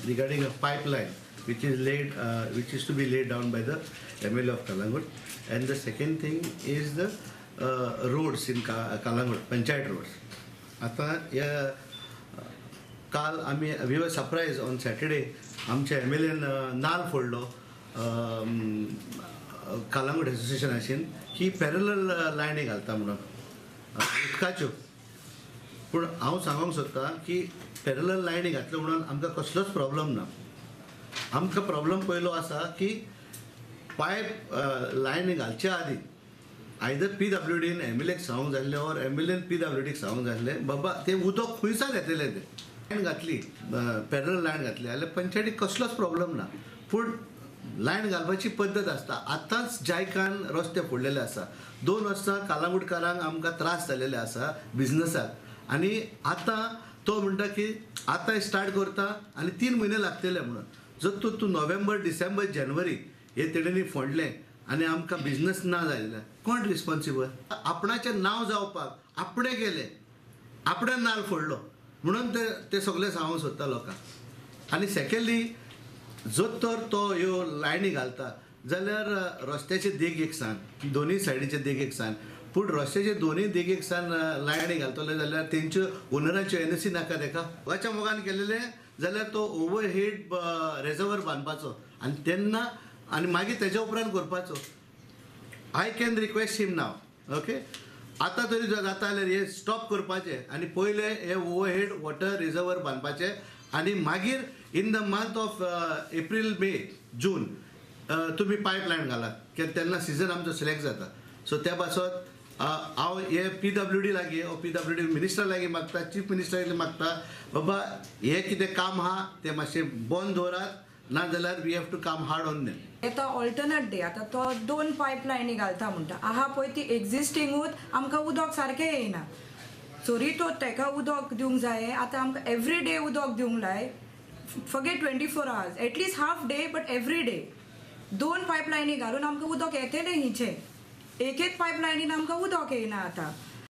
regarding a pipeline which is to be laid down by the MLA of Kalangut. And the second thing is the roads in Kalangut, Panchayat roads. आता या काल we were surprised on Saturday आमच्या MLA नाल फोडलो कालांगूट एसोसिएशनाशीन की parallel लायनी घालता म्हणून उदकाच्यो. पूण हांव सांगूंक सोदतां की पॅरलल लायनी घातल्यो म्हणून आमकां कसलोच प्रॉब्लम ना. आमकां प्रॉब्लम पयलो आसा की पायप लायनी घालच्या आदीं आयदर PWDन MLAक सांगूंक जाय और MLAन PWDक सांगूंक जाय आसलें बाबा तें उदक खंयसान येतलें तें. लायन घातली पॅरलल लायन घातली जाल्यार पंचायतीक कसलोच प्रॉब्लम ना. पूण लायन घालपाची पद्दत आसता. आतांच जायकान रस्ते फोडलेले आसा. 2 वर्सां कालांगुटकारांक आमकां त्रास जाल्लेले आसा बिजनसाक. आनी आतां तो म्हणटा की आतां स्टार्ट करता आनी 3 म्हयने लागतले म्हणून. जर तूं नोव्हेंबर डिसेंबर जानेवारी हे तेणेंनी फोडलें आनी आमकां बिजनस ना जालें कोण रिस्पॉन्सिबल. आपणाचें नांव जावपाक आपणे गेले आपणे नाल फोडलो म्हणून ते सगळें सांगूंक सोदता लोकांक. आनी सेकेंडली जर तर तो ह्यो लायनी घालता जाल्यार रस्त्याचे देगेक सांग दोनूय सायडीचे देगेक सांग. पूण रस्त्याचे दोनूय देगेक सांग लायनी घालतले जाल्यार तेंच्यो ओनराच्यो NOC नाका तेका. गोंयच्या मोगान केलेले जाल्यार तो ओवरहेड रेजर्वर बांदपाचो आनी तेन्ना आनी मागीर तेज्या उपरांत करपाचो. I can request him now okay. आतां तरी जाता जाल्यार हे स्टॉप करपाचें आनी पयले हे ओवरहेड वॉटर रिजर्वर बांदपाचें आनी मागीर in the month of April May June तुमी पायपलायन घालात कित्याक तेन्ना सिजन आमचो सिलेक्ट जाता. सो त्या पासत हांव हे PWD लागीं PWD मिनिस्टर लागीं मागता चीफ मिनिस्टर लागीं मागता बाबा हे कितें काम आहा तें मातशें बंद दवरात ना जाल्यार we have to come hard on them. येता ऑल्टरनेट डे आतां तो 2 पायपलायनी घालता म्हणटा आहा पळय ती एक्झिस्टिंगूच आमकां उदक सारकें येयना. चोरी तो तेका उदक दिवंक जाय. आतां आमकां एवरी डे उदक दिवंक लाय forget 24 hours at least half day but every day 2 पायपलायनी घालून आमकां उदक येतलें हिंचें. एक पायपलायनीन आमकां उदक येयना आतां.